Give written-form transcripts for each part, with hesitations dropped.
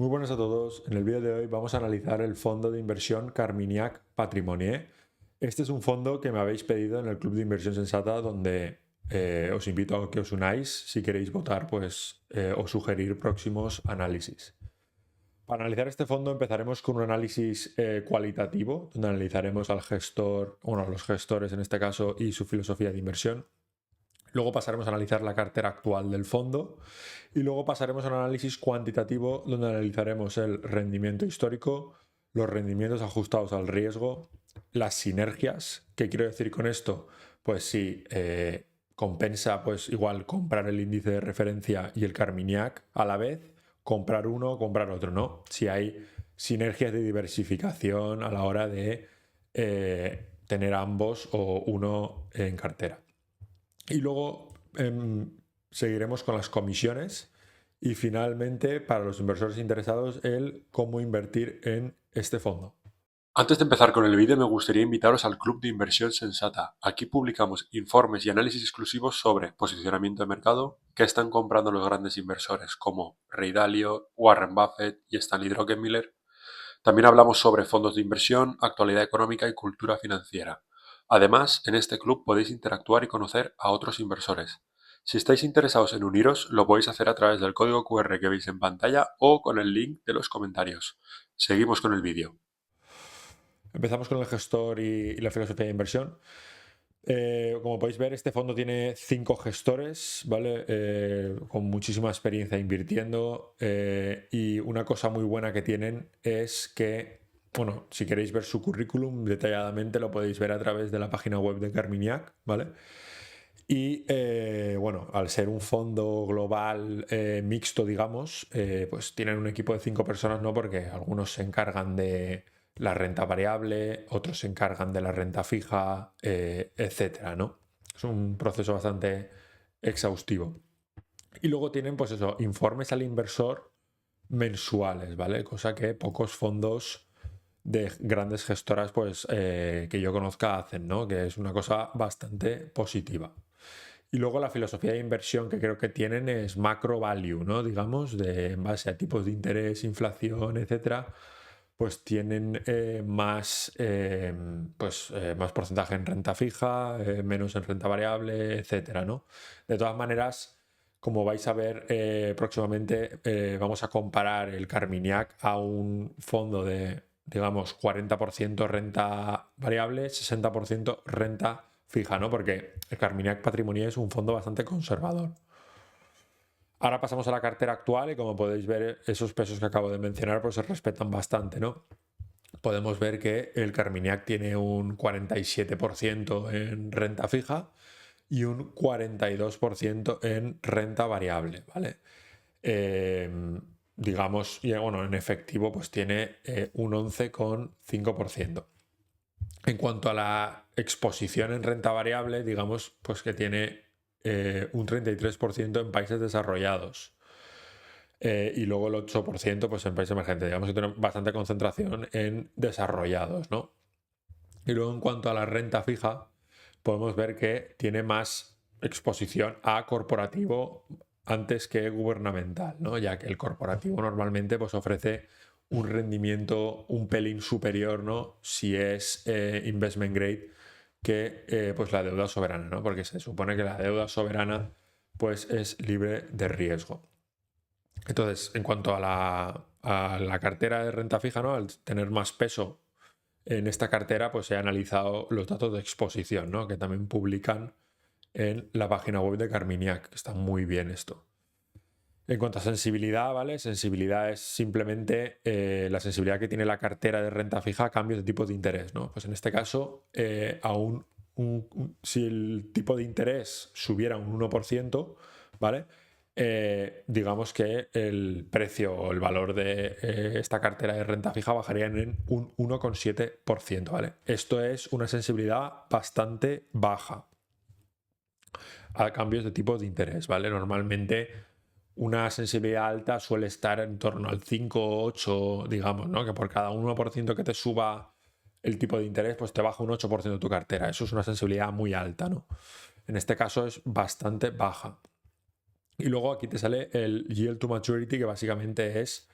Muy buenas a todos. En el vídeo de hoy vamos a analizar el fondo de inversión Carmignac Patrimonier. Este es un fondo que me habéis pedido en el Club de Inversión Sensata, donde os invito a que os unáis si queréis votar pues, o sugerir próximos análisis. Para analizar este fondo empezaremos con un análisis cualitativo, donde analizaremos al gestor, bueno, a los gestores en este caso y su filosofía de inversión. Luego pasaremos a analizar la cartera actual del fondo y luego pasaremos a un análisis cuantitativo donde analizaremos el rendimiento histórico, los rendimientos ajustados al riesgo, las sinergias. ¿Qué quiero decir con esto? Pues si compensa pues igual comprar el índice de referencia y el Carmignac a la vez, comprar uno o comprar otro, ¿no? Si hay sinergias de diversificación a la hora de tener ambos o uno en cartera. Y luego seguiremos con las comisiones y finalmente para los inversores interesados el cómo invertir en este fondo. Antes de empezar con el vídeo, me gustaría invitaros al Club de Inversión Sensata. Aquí publicamos informes y análisis exclusivos sobre posicionamiento de mercado, qué están comprando los grandes inversores como Ray Dalio, Warren Buffett y Stanley Druckenmiller. También hablamos sobre fondos de inversión, actualidad económica y cultura financiera. Además, en este club podéis interactuar y conocer a otros inversores. Si estáis interesados en uniros, lo podéis hacer a través del código QR que veis en pantalla o con el link de los comentarios. Seguimos con el vídeo. Empezamos con el gestor y la filosofía de inversión. Como podéis ver, este fondo tiene 5 gestores, ¿vale? Con muchísima experiencia invirtiendo. Y una cosa muy buena que tienen es que, bueno, si queréis ver su currículum detalladamente, lo podéis ver a través de la página web de Carmignac, ¿vale? Y bueno, al ser un fondo global mixto, digamos, pues tienen un equipo de 5 personas, ¿no? Porque algunos se encargan de la renta variable, otros se encargan de la renta fija, etcétera, ¿no? Es un proceso bastante exhaustivo. Y luego tienen, pues eso, informes al inversor mensuales, ¿vale? Cosa que pocos fondos de grandes gestoras, pues, que yo conozca hacen, ¿no? Que es una cosa bastante positiva. Y luego la filosofía de inversión que creo que tienen es macro value, ¿no? Digamos, en base a tipos de interés, inflación, etcétera, pues tienen más porcentaje en renta fija, menos en renta variable, etcétera, ¿no? De todas maneras, como vais a ver próximamente, vamos a comparar el Carmignac a un fondo de, digamos, 40% renta variable, 60% renta fija, ¿no? Porque el Carmignac Patrimonial es un fondo bastante conservador. Ahora pasamos a la cartera actual y como podéis ver, esos pesos que acabo de mencionar pues se respetan bastante, ¿no? Podemos ver que el Carmignac tiene un 47% en renta fija y un 42% en renta variable, ¿vale? Eh, digamos, y bueno, en efectivo pues tiene un 11,5%. En cuanto a la exposición en renta variable, digamos pues que tiene un 33% en países desarrollados. Y luego el 8% pues en países emergentes. Digamos que tiene bastante concentración en desarrollados, ¿no? Y luego en cuanto a la renta fija, podemos ver que tiene más exposición a corporativo antes que gubernamental, ¿no? Ya que el corporativo normalmente pues, ofrece un rendimiento un pelín superior, ¿no? Si es investment grade que pues la deuda soberana, ¿no? Porque se supone que la deuda soberana pues es libre de riesgo. Entonces, en cuanto a la cartera de renta fija, ¿no? Al tener más peso en esta cartera, pues he analizado los datos de exposición, ¿no? Que también publican en la página web de Carmignac, que está muy bien esto. En cuanto a sensibilidad, ¿vale? Sensibilidad es simplemente la sensibilidad que tiene la cartera de renta fija a cambios de tipo de interés, ¿no? Pues en este caso, si el tipo de interés subiera un 1%, ¿vale? Digamos que el precio o el valor de esta cartera de renta fija bajaría en un 1,7%, ¿vale? Esto es una sensibilidad bastante baja a cambios de tipo de interés, ¿vale? Normalmente una sensibilidad alta suele estar en torno al 5 o 8, digamos, ¿no? Que por cada 1% que te suba el tipo de interés, pues te baja un 8% de tu cartera. Eso es una sensibilidad muy alta, ¿no? En este caso es bastante baja. Y luego aquí te sale el yield to maturity, que básicamente es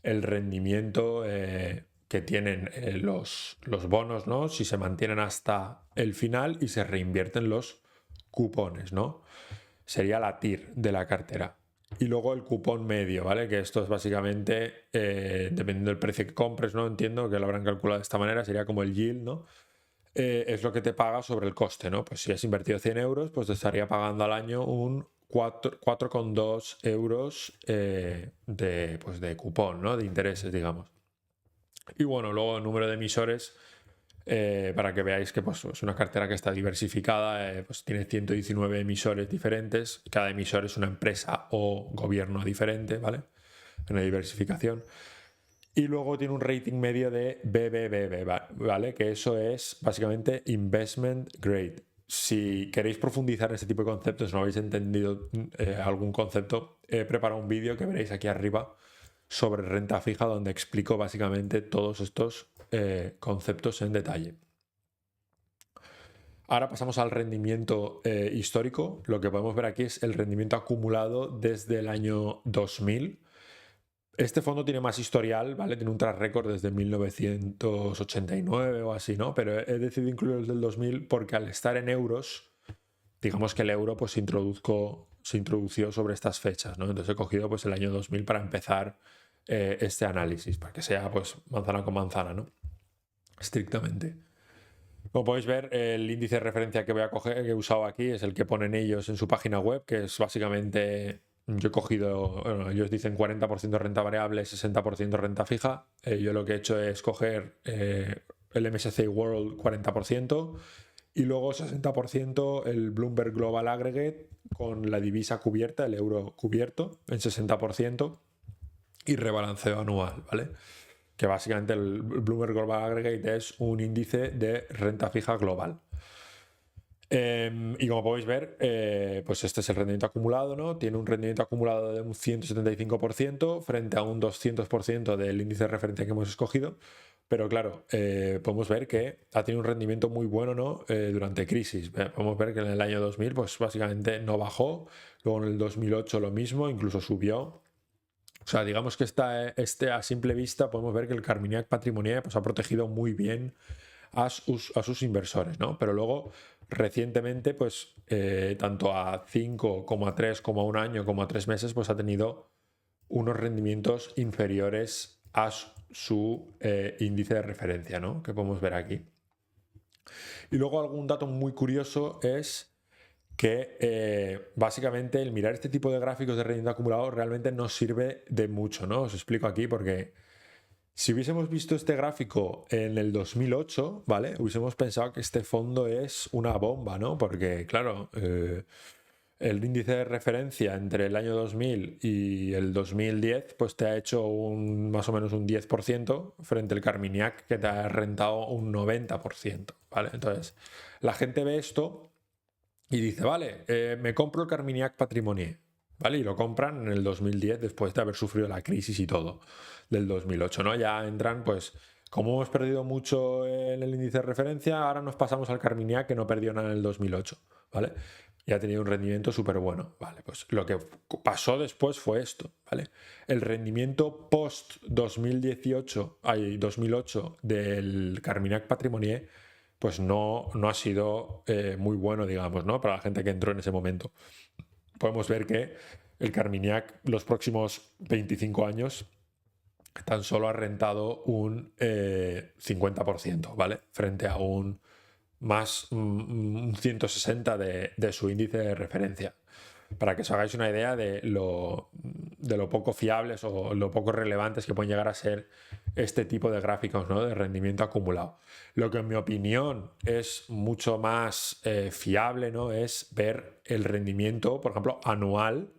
el rendimiento que tienen los bonos, ¿no? Si se mantienen hasta el final y se reinvierten los cupones, ¿no? Sería la TIR de la cartera. Y luego el cupón medio, ¿vale? Que esto es básicamente, dependiendo del precio que compres, ¿no? Entiendo que lo habrán calculado de esta manera, sería como el yield, ¿no? Es lo que te paga sobre el coste, ¿no? Pues si has invertido 100 euros, pues te estaría pagando al año un 4,2 euros pues de cupón, ¿no? De intereses, digamos. Y bueno, luego el número de emisores, para que veáis que pues, es una cartera que está diversificada, pues tiene 119 emisores diferentes, cada emisor es una empresa o gobierno diferente, ¿vale? Una diversificación. Y luego tiene un rating medio de BBB, ¿vale? Que eso es básicamente Investment Grade. Si queréis profundizar en este tipo de conceptos, no habéis entendido algún concepto, he preparado un vídeo que veréis aquí arriba sobre renta fija donde explico básicamente todos estos conceptos en detalle. Ahora pasamos al rendimiento histórico. Lo que podemos ver aquí es el rendimiento acumulado desde el año 2000. Este fondo tiene más historial, ¿vale? Tiene un track record desde 1989 o así, ¿no? Pero he decidido incluir el del 2000 porque al estar en euros, digamos que el euro pues se introdució sobre estas fechas, ¿no? Entonces he cogido pues el año 2000 para empezar este análisis, para que sea pues manzana con manzana, ¿no? Estrictamente. Como podéis ver, el índice de referencia que voy a coger, que he usado aquí, es el que ponen ellos en su página web, que es básicamente, yo he cogido, bueno, ellos dicen 40% renta variable, 60% renta fija. Yo lo que he hecho es coger el MSCI World 40% y luego 60% el Bloomberg Global Aggregate con la divisa cubierta, el euro cubierto, en 60% y rebalanceo anual, ¿vale? Que básicamente el Bloomberg Global Aggregate es un índice de renta fija global. Y como podéis ver, pues este es el rendimiento acumulado, ¿no? Tiene un rendimiento acumulado de un 175% frente a un 200% del índice de referencia que hemos escogido. Pero claro, podemos ver que ha tenido un rendimiento muy bueno, ¿no? Durante crisis. Podemos ver que en el año 2000, pues básicamente no bajó. Luego en el 2008 lo mismo, incluso subió. O sea, digamos que a simple vista podemos ver que el Carmignac Patrimonial pues, ha protegido muy bien a sus inversores, ¿no? Pero luego, recientemente, pues tanto a 5, como a 3, como a un año, como a 3 meses, pues ha tenido unos rendimientos inferiores a su índice de referencia, ¿no? Que podemos ver aquí. Y luego algún dato muy curioso es que básicamente el mirar este tipo de gráficos de rendimiento acumulado realmente no sirve de mucho, ¿no? Os explico aquí porque si hubiésemos visto este gráfico en el 2008, ¿vale? Hubiésemos pensado que este fondo es una bomba, ¿no? Porque, claro, el índice de referencia entre el año 2000 y el 2010, pues te ha hecho más o menos un 10% frente al Carmignac que te ha rentado un 90%, ¿vale? Entonces, la gente ve esto y dice, vale, me compro el Carmignac Patrimonial, ¿vale? Y lo compran en el 2010 después de haber sufrido la crisis y todo del 2008, ¿no? Ya entran, pues, como hemos perdido mucho en el índice de referencia, ahora nos pasamos al Carmignac que no perdió nada en el 2008, ¿vale? Y ha tenido un rendimiento súper bueno, ¿vale? Pues lo que pasó después fue esto, ¿vale? El rendimiento post 2008 del Carmignac Patrimonial pues no ha sido muy bueno, digamos, ¿no? Para la gente que entró en ese momento. Podemos ver que el Carmignac los próximos 25 años tan solo ha rentado un 50%, ¿vale? Frente a un 160 de su índice de referencia. Para que os hagáis una idea de lo poco fiables o lo poco relevantes que pueden llegar a ser este tipo de gráficos, ¿no? De rendimiento acumulado. Lo que en mi opinión es mucho más fiable, ¿no? Es ver el rendimiento, por ejemplo, anual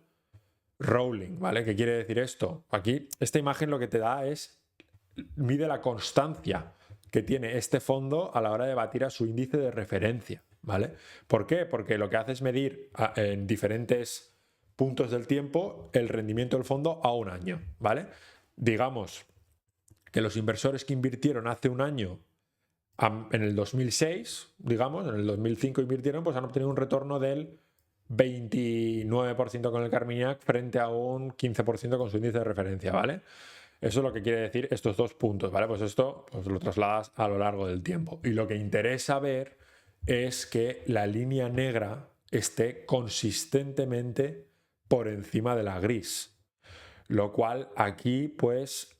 rolling, ¿vale? ¿Qué quiere decir esto? Aquí esta imagen lo que te da mide la constancia que tiene este fondo a la hora de batir a su índice de referencia, ¿vale? ¿Por qué? Porque lo que hace es medir en diferentes puntos del tiempo el rendimiento del fondo a un año, ¿vale? Digamos que los inversores que invirtieron hace un año en el 2006, digamos, en el 2005 invirtieron, pues han obtenido un retorno del 29% con el Carmignac frente a un 15% con su índice de referencia, ¿vale? Eso es lo que quiere decir estos 2 puntos, ¿vale? Pues esto pues lo trasladas a lo largo del tiempo. Y lo que interesa ver es que la línea negra esté consistentemente por encima de la gris. Lo cual aquí, pues,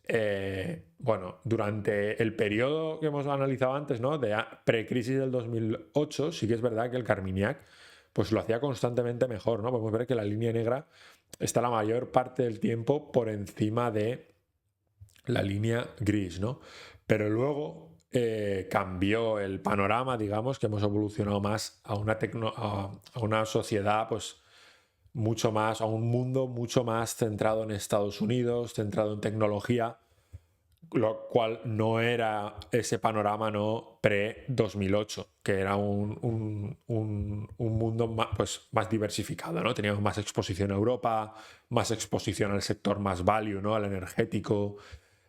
bueno, durante el periodo que hemos analizado antes, ¿no? De precrisis del 2008, sí que es verdad que el Carmignac pues lo hacía constantemente mejor, ¿no? Podemos ver que la línea negra está la mayor parte del tiempo por encima de la línea gris, ¿no? Pero luego cambió el panorama, digamos, que hemos evolucionado más a una sociedad, pues, mucho más, a un mundo mucho más centrado en Estados Unidos, centrado en tecnología, lo cual no era ese panorama no pre-2008, que era un mundo más, pues, más diversificado, ¿no? Teníamos más exposición a Europa, más exposición al sector más value, ¿no? Al energético,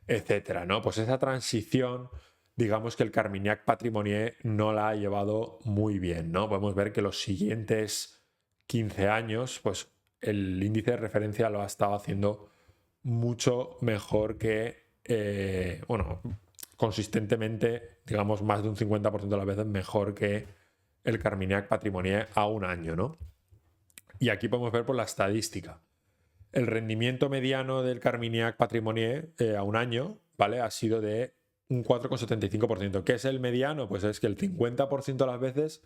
etcétera, ¿no? Pues esa transición, digamos que el Carmignac Patrimonier no la ha llevado muy bien, ¿no? Podemos ver que los siguientes 15 años, pues el índice de referencia lo ha estado haciendo mucho mejor que, bueno, consistentemente, digamos, más de un 50% de las veces mejor que el Carmignac Patrimonier a un año, ¿no? Y aquí podemos ver por la estadística. El rendimiento mediano del Carmignac Patrimonier a un año, ¿vale? Ha sido de un 4,75%. ¿Qué es el mediano? Pues es que el 50% de las veces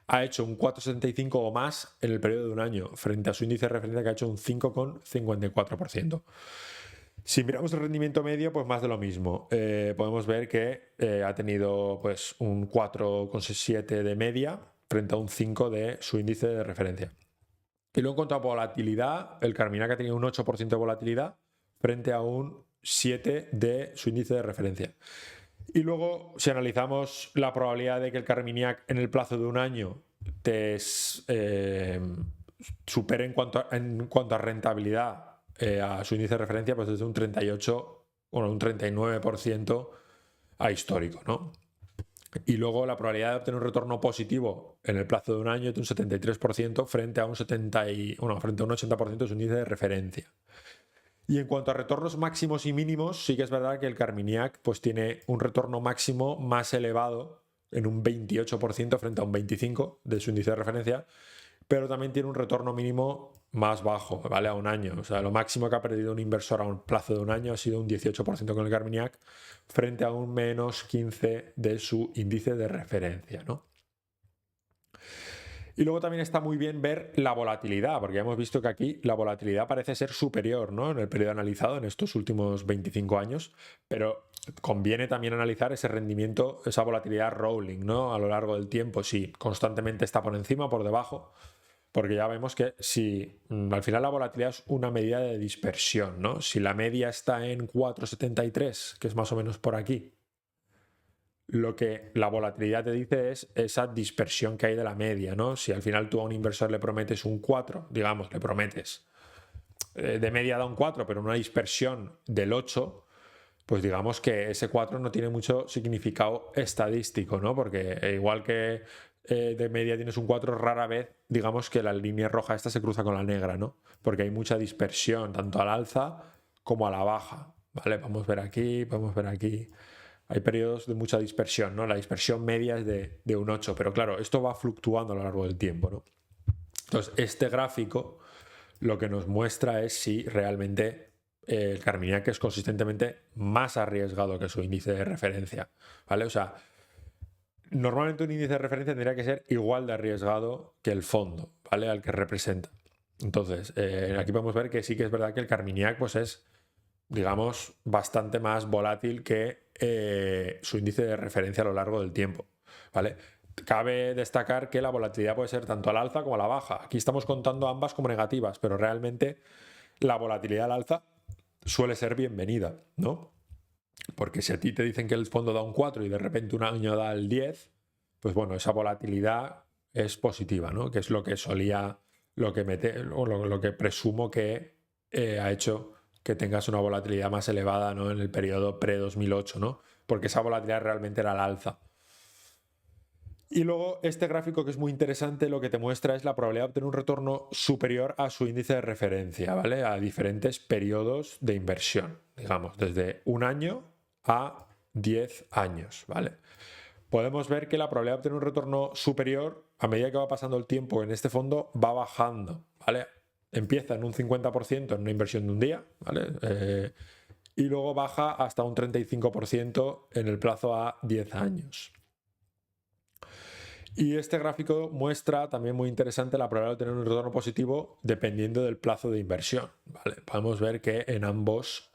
ha hecho un 4,75 o más en el periodo de un año, frente a su índice de referencia que ha hecho un 5,54%. Si miramos el rendimiento medio, pues más de lo mismo. Podemos ver que ha tenido pues un 4,7 de media frente a un 5 de su índice de referencia. Y luego en cuanto a volatilidad, el Carmignac ha tenido un 8% de volatilidad frente a un 7 de su índice de referencia. Y luego, si analizamos la probabilidad de que el Carmignac en el plazo de un año te supere en cuanto a rentabilidad a su índice de referencia, pues desde un 38, bueno, un 39% a histórico, ¿no? Y luego la probabilidad de obtener un retorno positivo en el plazo de un año es de un 73% frente a un 80% de su índice de referencia. Y en cuanto a retornos máximos y mínimos, sí que es verdad que el Carmignac pues tiene un retorno máximo más elevado en un 28% frente a un 25% de su índice de referencia, pero también tiene un retorno mínimo más bajo, ¿vale? A un año. O sea, lo máximo que ha perdido un inversor a un plazo de un año ha sido un 18% con el Carmignac frente a un menos 15% de su índice de referencia, ¿no? Y luego también está muy bien ver la volatilidad, porque ya hemos visto que aquí la volatilidad parece ser superior, ¿no? En el periodo analizado, en estos últimos 25 años, pero conviene también analizar ese rendimiento, esa volatilidad rolling, ¿no? A lo largo del tiempo, si constantemente está por encima o por debajo, porque ya vemos que si al final la volatilidad es una medida de dispersión, ¿no? Si la media está en 4,73, que es más o menos por aquí, lo que la volatilidad te dice es esa dispersión que hay de la media, ¿no? Si al final tú a un inversor le prometes un 4, digamos, le prometes de media da un 4, pero una dispersión del 8, pues digamos que ese 4 no tiene mucho significado estadístico, ¿no? Porque igual que de media tienes un 4, rara vez, digamos que la línea roja esta se cruza con la negra, ¿no? Porque hay mucha dispersión, tanto al alza como a la baja, ¿vale? Podemos ver aquí. Hay periodos de mucha dispersión, ¿no? La dispersión media es de un 8, pero claro, esto va fluctuando a lo largo del tiempo, ¿no? Entonces, este gráfico lo que nos muestra es si realmente el Carmignac es consistentemente más arriesgado que su índice de referencia, ¿vale? O sea, normalmente un índice de referencia tendría que ser igual de arriesgado que el fondo, ¿vale? Al que representa. Entonces, aquí podemos ver que sí que es verdad que el Carmignac pues es, digamos, bastante más volátil que su índice de referencia a lo largo del tiempo, ¿vale? Cabe destacar que la volatilidad puede ser tanto al alza como a la baja. Aquí estamos contando ambas como negativas, pero realmente la volatilidad al alza suele ser bienvenida, ¿no? Porque si a ti te dicen que el fondo da un 4 y de repente un año da el 10, pues bueno, esa volatilidad es positiva, ¿no? Que es lo que solía, lo que presumo que ha hecho que tengas una volatilidad más elevada, ¿no? En el periodo pre-2008, ¿no? Porque esa volatilidad realmente era al alza. Y luego este gráfico, que es muy interesante, lo que te muestra es la probabilidad de obtener un retorno superior a su índice de referencia, ¿vale? A diferentes periodos de inversión, digamos, desde 1 año a 10 años, ¿vale? Podemos ver que la probabilidad de obtener un retorno superior, a medida que va pasando el tiempo en este fondo, va bajando, ¿vale? Empieza en un 50% en una inversión de un día, ¿vale? Y luego baja hasta un 35% en el plazo a 10 años. Y este gráfico muestra también muy interesante la probabilidad de tener un retorno positivo dependiendo del plazo de inversión, ¿vale? Podemos ver que en ambos,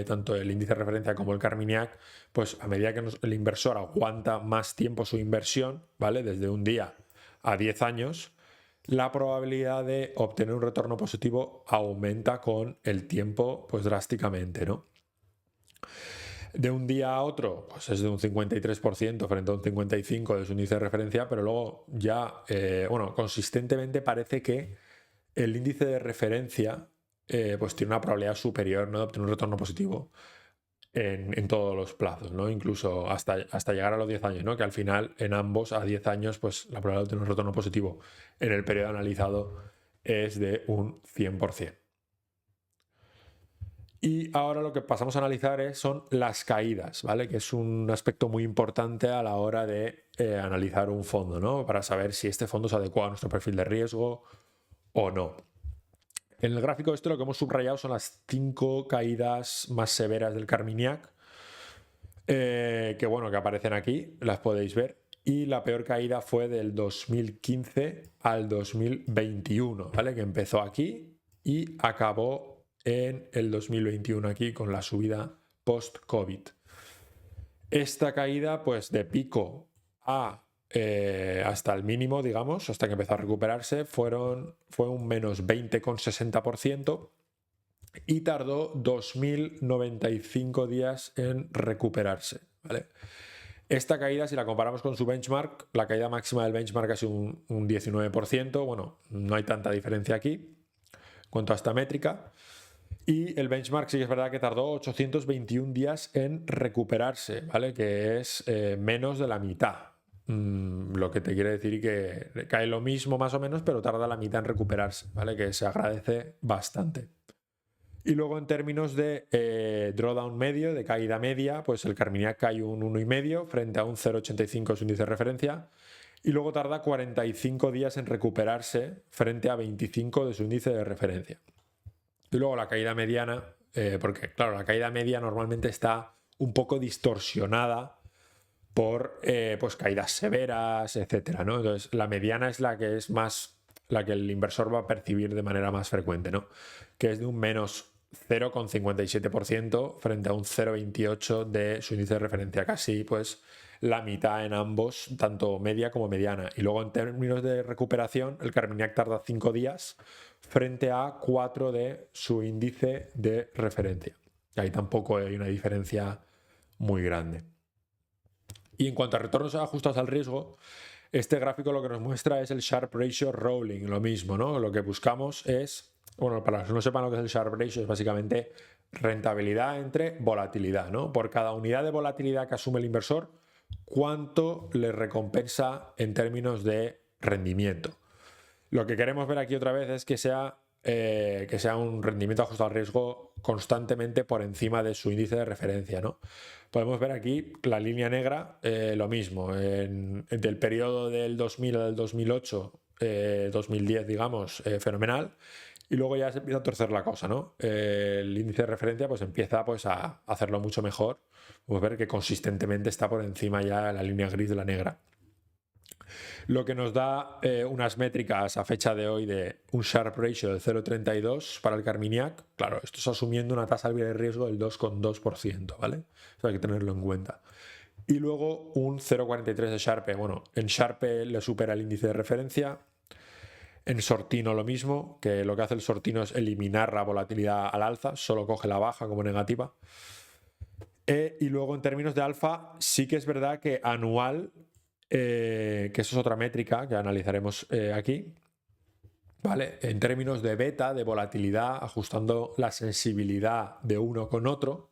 tanto el índice de referencia como el Carmignac, pues a medida que el inversor aguanta más tiempo su inversión, ¿vale? Desde un día a 10 años, la probabilidad de obtener un retorno positivo aumenta con el tiempo, pues drásticamente, ¿no? De un día a otro, pues es de un 53% frente a un 55% de su índice de referencia, pero luego ya, bueno, consistentemente parece que el índice de referencia pues tiene una probabilidad superior, ¿no?, de obtener un retorno positivo en todos los plazos, ¿no? Incluso hasta llegar a los 10 años, ¿no? Que al final en ambos a 10 años pues la probabilidad de obtener un retorno positivo en el periodo analizado es de un 100%. Y ahora lo que pasamos a analizar son las caídas, ¿vale? Que es un aspecto muy importante a la hora de analizar un fondo, ¿no? Para saber si este fondo se adecua a nuestro perfil de riesgo o no. En el gráfico este lo que hemos subrayado son las 5 caídas más severas del Carmignac, que bueno, que aparecen aquí, las podéis ver. Y la peor caída fue del 2015 al 2021, ¿vale? Que empezó aquí y acabó en el 2021 aquí con la subida post-COVID. Esta caída, pues de pico a hasta el mínimo, digamos, hasta que empezó a recuperarse, fue un menos 20,60% y tardó 2.095 días en recuperarse, ¿vale? Esta caída, si la comparamos con su benchmark, la caída máxima del benchmark ha sido un 19%. Bueno, no hay tanta diferencia aquí en cuanto a esta métrica. Y el benchmark sí que es verdad que tardó 821 días en recuperarse, ¿vale? Que es menos de la mitad. Lo que te quiere decir que cae lo mismo más o menos, pero tarda la mitad en recuperarse, ¿vale? Que se agradece bastante. Y luego en términos de drawdown medio, de caída media, pues el Carmignac cae un 1,5 frente a un 0,85 su índice de referencia. Y luego tarda 45 días en recuperarse frente a 25 de su índice de referencia. Y luego la caída mediana, porque claro, la caída media normalmente está un poco distorsionada por pues caídas severas, etcétera, ¿no? Entonces la mediana es la que es más, la que el inversor va a percibir de manera más frecuente, ¿no? Que es de un menos 0,57% frente a un 0,28% de su índice de referencia, casi pues la mitad en ambos, tanto media como mediana. Y luego en términos de recuperación, el Carmignac tarda 5 días frente a 4 de su índice de referencia. Ahí tampoco hay una diferencia muy grande. Y en cuanto a retornos ajustados al riesgo, este gráfico lo que nos muestra es el Sharpe Ratio Rolling, lo mismo, ¿no? Lo que buscamos es, bueno, para los que no sepan lo que es el Sharpe Ratio, es básicamente rentabilidad entre volatilidad, ¿no? Por cada unidad de volatilidad que asume el inversor, cuánto le recompensa en términos de rendimiento. Lo que queremos ver aquí otra vez es que sea un rendimiento ajustado al riesgo constantemente por encima de su índice de referencia, ¿no? Podemos ver aquí la línea negra, lo mismo, entre el periodo del 2000 al 2008, 2010, digamos, fenomenal, y luego ya se empieza a torcer la cosa, ¿no? El índice de referencia pues empieza pues, a hacerlo mucho mejor. Podemos ver que consistentemente está por encima ya la línea gris de la negra. Lo que nos da unas métricas a fecha de hoy de un Sharpe Ratio de 0,32 para el Carmignac. Claro, esto es asumiendo una tasa de riesgo del 2,2%, ¿vale? Eso hay que tenerlo en cuenta. Y luego un 0,43 de Sharpe. Bueno, en Sharpe le supera el índice de referencia. En Sortino lo mismo, que lo que hace el Sortino es eliminar la volatilidad al alza, solo coge la baja como negativa. Y luego en términos de alfa, sí que es verdad que anual, que eso es otra métrica que analizaremos aquí, ¿vale? En términos de beta, de volatilidad, ajustando la sensibilidad de uno con otro,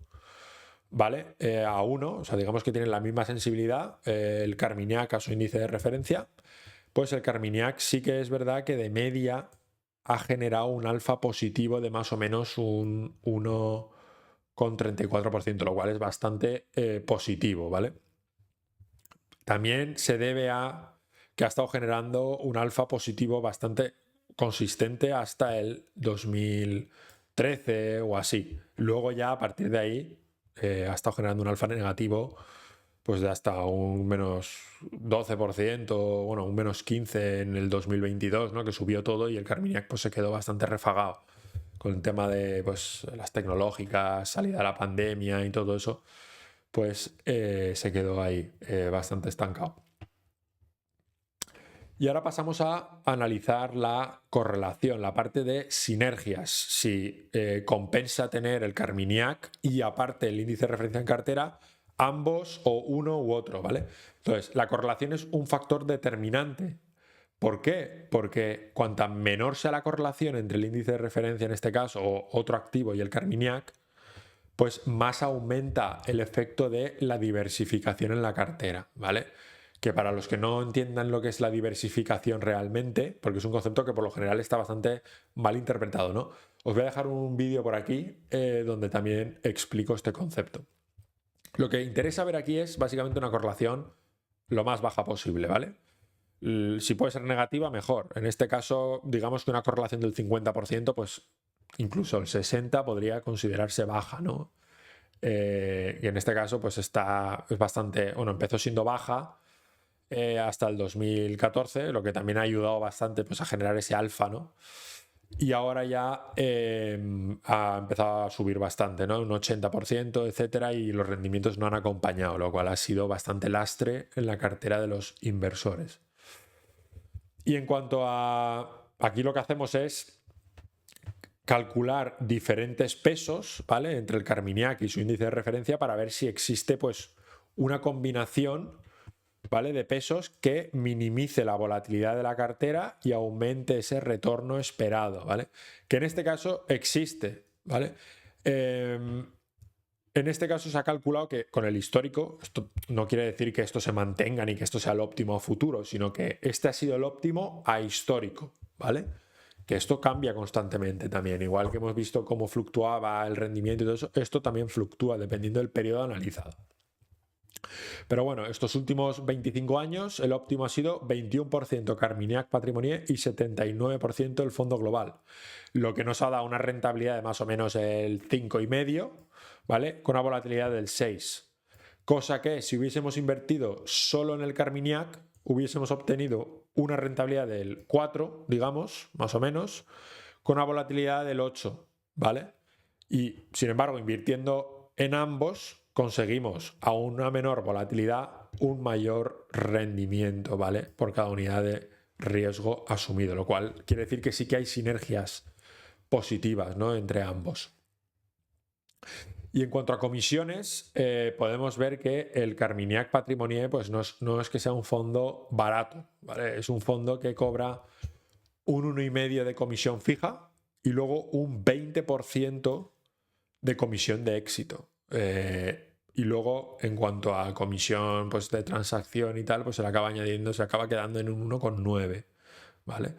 ¿vale? A 1, o sea, digamos que tienen la misma sensibilidad, el Carmignac a su índice de referencia, pues el Carmignac sí que es verdad que de media ha generado un alfa positivo de más o menos un 1,34%, lo cual es bastante positivo, ¿vale? También se debe a que ha estado generando un alfa positivo bastante consistente hasta el 2013 o así. Luego ya a partir de ahí ha estado generando un alfa negativo pues de hasta un menos 12%, bueno, un menos 15% en el 2022, ¿no? Que subió todo y el Carmignac pues se quedó bastante refagado con el tema de pues, las tecnológicas, salida de la pandemia y todo eso, pues se quedó ahí bastante estancado. Y ahora pasamos a analizar la correlación, la parte de sinergias. Si compensa tener el Carmignac y aparte el índice de referencia en cartera, ambos o uno u otro, ¿vale? Entonces, la correlación es un factor determinante. ¿Por qué? Porque cuanta menor sea la correlación entre el índice de referencia en este caso o otro activo y el Carmignac, pues más aumenta el efecto de la diversificación en la cartera, ¿vale? Que para los que no entiendan lo que es la diversificación realmente, porque es un concepto que por lo general está bastante mal interpretado, ¿no? Os voy a dejar un vídeo por aquí donde también explico este concepto. Lo que interesa ver aquí es básicamente una correlación lo más baja posible, ¿vale? Si puede ser negativa, mejor. En este caso, digamos que una correlación del 50%, pues incluso el 60% podría considerarse baja, ¿no? Y en este caso, pues es bastante, bueno, empezó siendo baja hasta el 2014, lo que también ha ayudado bastante pues, a generar ese alfa, ¿no? Y ahora ya ha empezado a subir bastante, ¿no? Un 80%, etcétera, y los rendimientos no han acompañado, lo cual ha sido bastante lastre en la cartera de los inversores. Y en cuanto a... Aquí lo que hacemos es calcular diferentes pesos, ¿vale? Entre el Carmignac y su índice de referencia para ver si existe, pues, una combinación, ¿vale? De pesos que minimice la volatilidad de la cartera y aumente ese retorno esperado, ¿vale? Que en este caso existe, ¿vale? En este caso se ha calculado que con el histórico, esto no quiere decir que esto se mantenga ni que esto sea el óptimo a futuro, sino que este ha sido el óptimo a histórico, ¿vale? Que esto cambia constantemente también, igual que hemos visto cómo fluctuaba el rendimiento y todo eso, esto también fluctúa dependiendo del periodo analizado. Pero bueno, estos últimos 25 años el óptimo ha sido 21% Carmignac Patrimonier y 79% el fondo global, lo que nos ha dado una rentabilidad de más o menos el 5,5%, ¿vale? Con una volatilidad del 6%. Cosa que si hubiésemos invertido solo en el Carmignac, hubiésemos obtenido una rentabilidad del 4, digamos, más o menos, con una volatilidad del 8, ¿vale? Y sin embargo, invirtiendo en ambos, conseguimos a una menor volatilidad un mayor rendimiento, ¿vale? Por cada unidad de riesgo asumido, lo cual quiere decir que sí que hay sinergias positivas, ¿no? Entre ambos. Y en cuanto a comisiones, podemos ver que el Carmignac Patrimonier pues no es que sea un fondo barato, ¿vale? Es un fondo que cobra un 1,5% de comisión fija y luego un 20% de comisión de éxito. Y luego, en cuanto a comisión pues, de transacción y tal, pues se le acaba añadiendo, se acaba quedando en un 1,9%, ¿vale?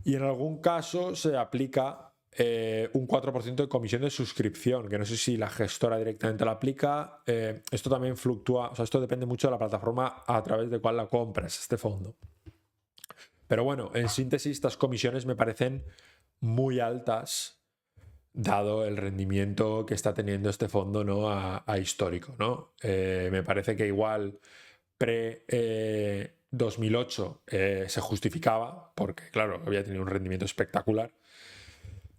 Y en algún caso se aplica un 4% de comisión de suscripción, que no sé si la gestora directamente la aplica. Esto también fluctúa, o sea, esto depende mucho de la plataforma a través de cuál la compras, este fondo. Pero bueno, en síntesis, estas comisiones me parecen muy altas, dado el rendimiento que está teniendo este fondo, ¿no? a histórico, ¿no? Me parece que igual pre 2008 se justificaba, porque claro, había tenido un rendimiento espectacular,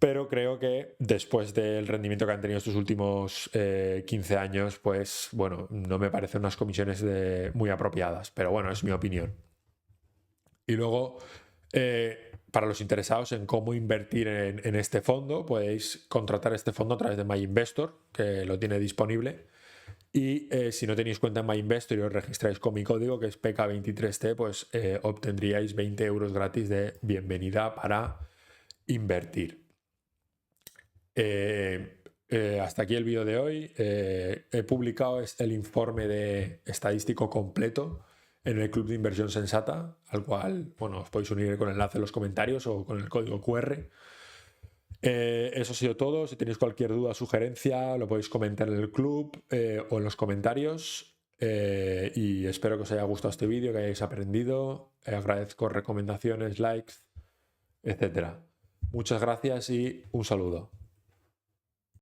pero creo que después del rendimiento que han tenido estos últimos 15 años, pues bueno, no me parecen unas comisiones muy apropiadas, pero bueno, es mi opinión. Y luego, para los interesados en cómo invertir en este fondo, podéis contratar este fondo a través de MyInvestor, que lo tiene disponible. Y si no tenéis cuenta en MyInvestor y os registráis con mi código, que es PK23T, pues obtendríais 20 euros gratis de bienvenida para invertir. Hasta aquí el vídeo de hoy. He publicado el informe estadístico completo en el Club de Inversión Sensata, al cual, bueno, os podéis unir con el enlace en los comentarios o con el código QR. Eso ha sido todo. Si tenéis cualquier duda o sugerencia, lo podéis comentar en el club o en los comentarios. Y espero que os haya gustado este vídeo, que hayáis aprendido. Agradezco recomendaciones, likes, etc. Muchas gracias y un saludo.